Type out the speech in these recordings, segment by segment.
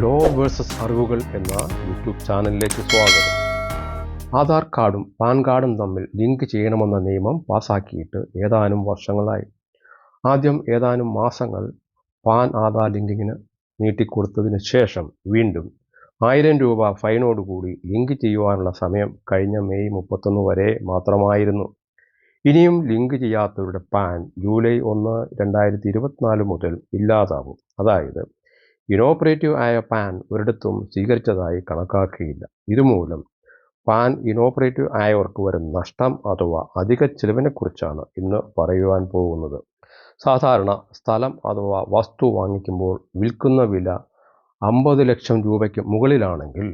Law versus അറിവുകൾ എന്ന YouTube ചാനലിലേക്ക് സ്വാഗതം. ആധാർ കാർഡും പാൻ കാർഡും തമ്മിൽ ലിങ്ക് ചെയ്യണമെന്ന നിയമം പാസാക്കിയിട്ട് ഏതാനും വർഷങ്ങളായി. ആദ്യം ഏതാനും മാസങ്ങൾ പാൻ ആധാർ ലിങ്കിങ്ങിന് നീട്ടിക്കൊടുത്തതിന് ശേഷം വീണ്ടും 1000 രൂപ ഫൈനോടുകൂടി ലിങ്ക് ചെയ്യുവാനുള്ള സമയം കഴിഞ്ഞ മെയ് 31 വരെ മാത്രമായിരുന്നു. ഇനിയും ലിങ്ക് ചെയ്യാത്തവരുടെ പാൻ ജൂലൈ 1, 2024 മുതൽ ഇല്ലാതാവും. അതായത് ഇനോപ്പറേറ്റീവ് ആയ പാൻ ഒരിടത്തും സ്വീകരിച്ചതായി കണക്കാക്കിയില്ല. ഇതുമൂലം പാൻ ഇനോപ്പറേറ്റീവ് ആയവർക്ക് വരുന്ന നഷ്ടം അഥവാ അധിക ചിലവിനെക്കുറിച്ചാണ് ഇന്ന് പറയുവാൻ പോകുന്നത്. സാധാരണ സ്ഥലം അഥവാ വസ്തു വാങ്ങിക്കുമ്പോൾ വിൽക്കുന്ന വില 50 ലക്ഷം രൂപയ്ക്ക് മുകളിലാണെങ്കിൽ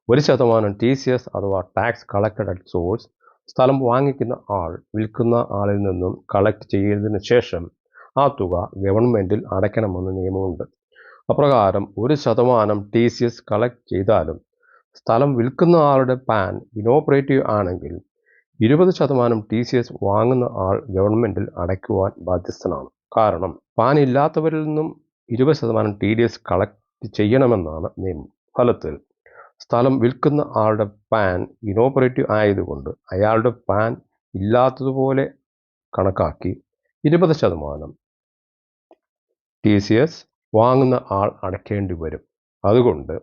1% TCS അഥവാ ടാക്സ് കളക്റ്റഡ് അറ്റ് സോഴ്സ് സ്ഥലം വാങ്ങിക്കുന്ന ആൾ വിൽക്കുന്ന ആളിൽ നിന്നും കളക്ട് ചെയ്തതിനു ശേഷം ആ തുക ഗവൺമെൻറ്റിൽ അടയ്ക്കണമെന്ന് നിയമമുണ്ട്. അപ്രകാരം 1% TCS കളക്ട് ചെയ്താലും സ്ഥലം വിൽക്കുന്ന ആളുടെ പാൻ ഇനോപ്പറേറ്റീവ് ആണെങ്കിൽ 20% TCS വാങ്ങുന്ന ആൾ ഗവൺമെൻറ്റിൽ അടയ്ക്കുവാൻ ബാധ്യസ്ഥനാണ്. കാരണം പാൻ ഇല്ലാത്തവരിൽ നിന്നും 20% TDS കളക്ട് ചെയ്യണമെന്നാണ് നിയമം. ഫലത്തിൽ സ്ഥലം വിൽക്കുന്ന ആളുടെ പാൻ ഇനോപ്പറേറ്റീവ് ആയതുകൊണ്ട് അയാളുടെ പാൻ ഇല്ലാത്തതുപോലെ കണക്കാക്കി 20% TCS വാങ്ങുന്ന ആൾ അടയ്ക്കേണ്ടി വരും. അതുകൊണ്ട്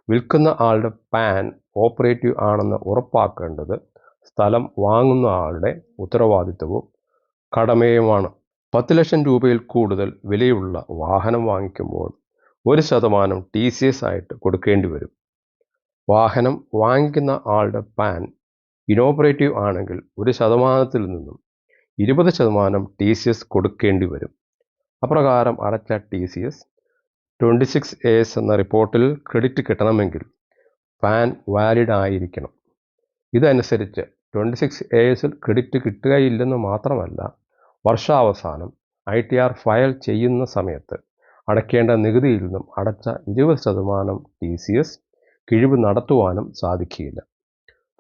വിൽക്കുന്ന ആളുടെ പാൻ ഓപ്പറേറ്റീവ് ആണെന്ന് ഉറപ്പാക്കേണ്ടത് സ്ഥലം വാങ്ങുന്ന ആളുടെ ഉത്തരവാദിത്വവും കടമയുമാണ്. 10 ലക്ഷം രൂപയിൽ കൂടുതൽ വിലയുള്ള വാഹനം വാങ്ങിക്കുമ്പോൾ 1% TCS ആയിട്ട് കൊടുക്കേണ്ടി വരും. വാഹനം വാങ്ങിക്കുന്ന ആളുടെ പാൻ ഇനോപ്പറേറ്റീവ് ആണെങ്കിൽ 1%-ൽ നിന്നും 20% TCS കൊടുക്കേണ്ടി വരും. അപ്രകാരം അടച്ച TCS 26AS എന്ന റിപ്പോർട്ടിൽ ക്രെഡിറ്റ് കിട്ടണമെങ്കിൽ പാൻ വാലിഡ് ആയിരിക്കണം. ഇതനുസരിച്ച് 26ASൽ ക്രെഡിറ്റ് കിട്ടുകയില്ലെന്ന് മാത്രമല്ല, വർഷാവസാനം ITR ഫയൽ ചെയ്യുന്ന സമയത്ത് അടയ്ക്കേണ്ട നികുതിയിൽ നിന്നും അടച്ച 20% TCS കിഴിവ് നടത്തുവാനും സാധിക്കില്ല.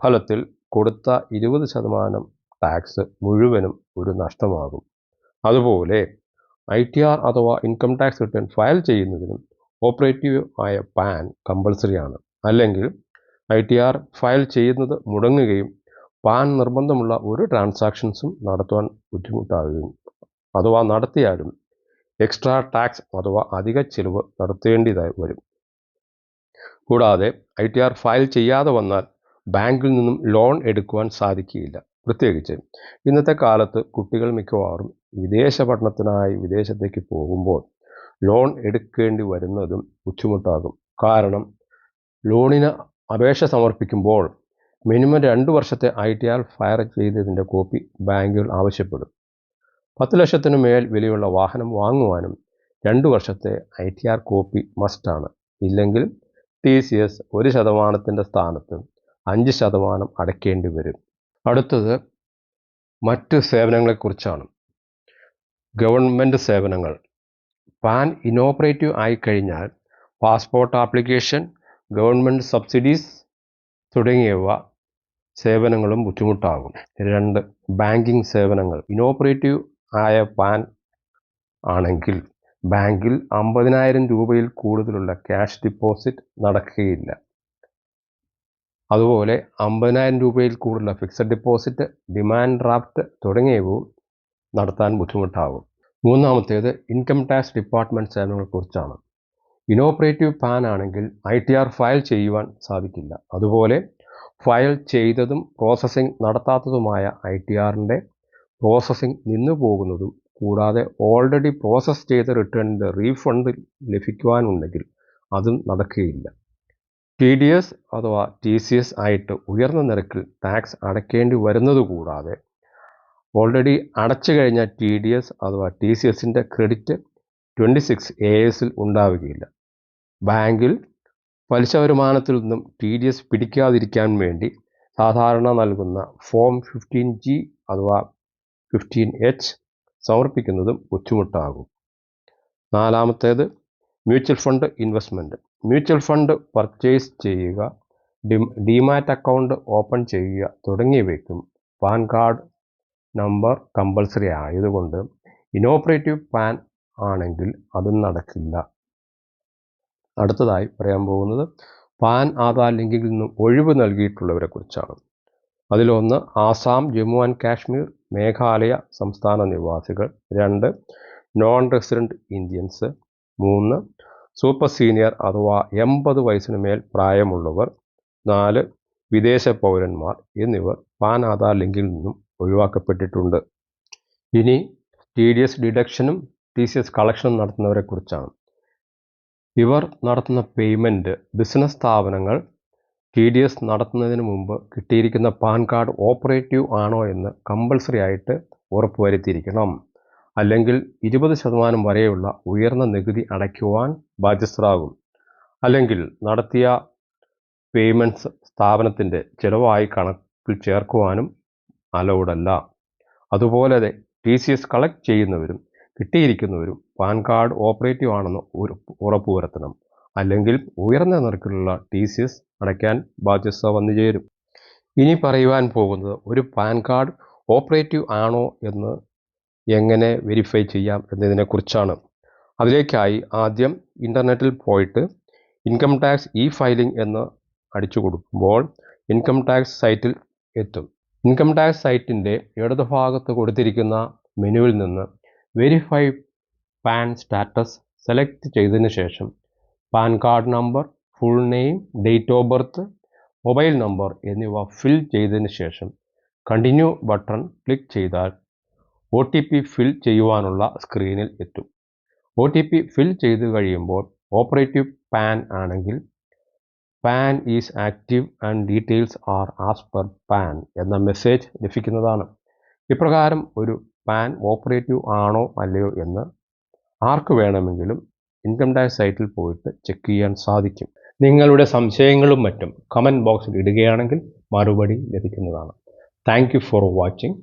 ഫലത്തിൽ കൊടുത്ത 20% ടാക്സ് മുഴുവനും ഒരു നഷ്ടമാകും. അതുപോലെ ITR അഥവാ ഇൻകം ടാക്സ് റിട്ടേൺ ഫയൽ ചെയ്യുന്നതിനും ഓപ്പറേറ്റീവ് ആയ പാൻ കമ്പൾസറി ആണ്. അല്ലെങ്കിൽ ITR ഫയൽ ചെയ്യുന്നത് മുടങ്ങുകയും പാൻ നിർബന്ധമുള്ള ഒരു ട്രാൻസാക്ഷൻസും നടത്തുവാൻ ബുദ്ധിമുട്ടാകുകയും അഥവാ നടത്തിയാലും എക്സ്ട്രാ ടാക്സ് അഥവാ അധിക ചിലവ് നടത്തേണ്ടതായി വരും. കൂടാതെ ITR ഫയൽ ചെയ്യാതെ വന്നാൽ ബാങ്കിൽ നിന്നും ലോൺ എടുക്കുവാൻ സാധിക്കില്ല. പ്രത്യേകിച്ച് ഇന്നത്തെ കാലത്ത് കുട്ടികൾ മിക്കവാറും വിദേശ പഠനത്തിനായി വിദേശത്തേക്ക് പോകുമ്പോൾ ലോൺ എടുക്കേണ്ടി വരുന്നതും ബുദ്ധിമുട്ടാകും. കാരണം ലോണിന് അപേക്ഷ സമർപ്പിക്കുമ്പോൾ മിനിമം 2 വർഷത്തെ ITR ഫയൽ ചെയ്തതിൻ്റെ കോപ്പി ബാങ്കുകൾ ആവശ്യപ്പെടും. 10 ലക്ഷത്തിനു മേൽ വിലയുള്ള വാഹനം വാങ്ങുവാനും 2 വർഷത്തെ ITR കോപ്പി മസ്റ്റാണ്. ഇല്ലെങ്കിൽ TCS 1%-ൻ്റെ സ്ഥാനത്ത് 5% അടയ്ക്കേണ്ടി വരും. അടുത്തത് മറ്റ് സേവനങ്ങളെക്കുറിച്ചാണ്. ഗവൺമെൻറ് സേവനങ്ങൾ. പാൻ ഇനോപ്പറേറ്റീവ് ആയിക്കഴിഞ്ഞാൽ പാസ്പോർട്ട് ആപ്ലിക്കേഷൻ, ഗവൺമെൻറ് സബ്സിഡീസ് തുടങ്ങിയവ സേവനങ്ങളും ബുദ്ധിമുട്ടാകും. 2. ബാങ്കിങ് സേവനങ്ങൾ. ഇനോപ്പറേറ്റീവ് ആയ പാൻ ആണെങ്കിൽ ബാങ്കിൽ 50,000 രൂപയിൽ കൂടുതലുള്ള ക്യാഷ് ഡിപ്പോസിറ്റ് നടക്കുകയില്ല. അതുപോലെ 50,000 രൂപയിൽ കൂടുതലുള്ള ഫിക്സഡ് ഡിപ്പോസിറ്റ്, ഡിമാൻഡ് ഡ്രാഫ്റ്റ് തുടങ്ങിയവയും നടത്താൻ ബുദ്ധിമുട്ടാകും. 3. ഇൻകം ടാക്സ് ഡിപ്പാർട്ട്മെൻറ്റ് സേവനങ്ങളെക്കുറിച്ചാണ്. ഇനോപ്പറേറ്റീവ് പാൻ ആണെങ്കിൽ ITR ഫയൽ ചെയ്യുവാൻ സാധിക്കില്ല. അതുപോലെ ഫയൽ ചെയ്തതും പ്രോസസ്സിംഗ് നടത്താത്തതുമായ ITRൻ്റെ പ്രോസസ്സിംഗ് നിന്നു പോകുന്നതും കൂടാതെ ഓൾറെഡി പ്രോസസ്സ് ചെയ്ത റിട്ടേണിൻ്റെ റീഫണ്ട് ലഭിക്കുവാനുണ്ടെങ്കിൽ അതും നടക്കുകയില്ല. TDS അഥവാ TCS ആയിട്ട് ഉയർന്ന നിരക്കിൽ ടാക്സ് അടയ്ക്കേണ്ടി വരുന്നത് കൂടാതെ ഓൾറെഡി അടച്ചു കഴിഞ്ഞ TDS അഥവാ TCSൻ്റെ ക്രെഡിറ്റ് 26ASൽ ഉണ്ടാവുകയില്ല. ബാങ്കിൽ പലിശ വരുമാനത്തിൽ നിന്നും TDS പിടിക്കാതിരിക്കാൻ വേണ്ടി സാധാരണ നൽകുന്ന ഫോം 15G അഥവാ 15H സമർപ്പിക്കുന്നതും ബുദ്ധിമുട്ടാകും. 4. Mutual fund investment. Mutual fund purchase ചെയ്യുക, ഡിമാറ്റ് അക്കൗണ്ട് ഓപ്പൺ ചെയ്യുക തുടങ്ങിയവയ്ക്കും പാൻ കാർഡ് നമ്പർ കമ്പൾസറി ആയതുകൊണ്ട് ഇനോപ്പറേറ്റീവ് പാൻ ആണെങ്കിൽ അതും നടക്കില്ല. അടുത്തതായി പറയാൻ പോകുന്നത് പാൻ ആധാർ ലിങ്കിൽ നിന്നും ഒഴിവ് നൽകിയിട്ടുള്ളവരെ കുറിച്ചാണ്. അതിലൊന്ന് ആസാം, ജമ്മു ആൻഡ് കാശ്മീർ, മേഘാലയ സംസ്ഥാന നിവാസികൾ. 2 non resident Indians. 3 super senior അഥവാ 80 വയസ്സിന് മേൽ പ്രായമുള്ളവർ. 4 വിദേശ പൗരന്മാർ എന്നിവർ പാൻ ആധാർ ലിങ്കിൽ നിന്നും ഒഴിവാക്കപ്പെട്ടിട്ടുണ്ട്. ഇനി TDS ഡിഡക്ഷനും TCS കളക്ഷനും നടത്തുന്നവരെ കുറിച്ചാണ്. ഇവർ നടത്തുന്ന പേയ്മെൻറ്റ് ബിസിനസ് സ്ഥാപനങ്ങൾ TDS നടത്തുന്നതിന് മുമ്പ് കിട്ടിയിരിക്കുന്ന പാൻ കാർഡ് ഓപ്പറേറ്റീവ് ആണോ എന്ന് കമ്പൾസറി ആയിട്ട് ഉറപ്പുവരുത്തിയിരിക്കണം. അല്ലെങ്കിൽ 20% വരെയുള്ള ഉയർന്ന നികുതി അടയ്ക്കുവാൻ ബാധ്യസ്ഥരാകും. അല്ലെങ്കിൽ നടത്തിയ പേയ്മെൻറ്റ്സ് സ്ഥാപനത്തിൻ്റെ ചിലവായി കണക്കിൽ ചേർക്കുവാനും അലൗഡല്ല. അതുപോലെ TCS കളക്ട് ചെയ്യുന്നവരും കിട്ടിയിരിക്കുന്നവരും പാൻ കാർഡ് ഓപ്പറേറ്റീവ് ആണെന്ന് ഉറപ്പുവരുത്തണം. അല്ലെങ്കിൽ ഉയർന്ന നിരക്കിലുള്ള TCS അടയ്ക്കാൻ ബാധ്യസ്ഥ വന്നു ചേരും. ഇനി പറയുവാൻ പോകുന്നത് ഒരു പാൻ കാർഡ് ഓപ്പറേറ്റീവ് ആണോ എന്ന് എങ്ങനെ വെരിഫൈ ചെയ്യാം എന്നതിനെക്കുറിച്ചാണ്. അതിലേക്കായി ആദ്യം ഇൻ്റർനെറ്റിൽ പോയിട്ട് ഇൻകം ടാക്സ് ഫയലിംഗ് എന്ന് അടിച്ചു കൊടുക്കുമ്പോൾ ഇൻകം ടാക്സ് സൈറ്റിൽ എത്തും. ഇൻകം ടാക്സ് സൈറ്റിൻ്റെ ഇടതുഭാഗത്ത് കൊടുത്തിരിക്കുന്ന മെനുവിൽ നിന്ന് വെരിഫൈ പാൻ സ്റ്റാറ്റസ് സെലക്ട് ചെയ്തതിന് ശേഷം pan card number, full name, date of birth, mobile number എന്നിവ ഫിൽ ചെയ്തതിന് ശേഷം കണ്ടിന്യൂ ബട്ടൺ ക്ലിക്ക് ചെയ്താൽ OTP ഫിൽ ചെയ്യുവാനുള്ള സ്ക്രീനിൽ എത്തും. OTP ഫിൽ ചെയ്ത് കഴിയുമ്പോൾ ഓപ്പറേറ്റീവ് പാൻ ആണെങ്കിൽ pan is active and details R as per pan എന്ന മെസ്സേജ് ലഭിക്കുന്നതാണ്. ഇപ്രകാരം ഒരു പാൻ ഓപ്പറേറ്റീവ് ആണോ അല്ലയോ എന്ന് ആർക്ക് വേണമെങ്കിലും ഇൻകം ടാക്സ് സൈറ്റിൽ പോയിട്ട് ചെക്ക് ചെയ്യാൻ സാധിക്കും. നിങ്ങളുടെ സംശയങ്ങളും മറ്റും കമൻറ്റ് ബോക്സിൽ ഇടുകയാണെങ്കിൽ മറുപടി ലഭിക്കുന്നതാണ്. Thank you for watching.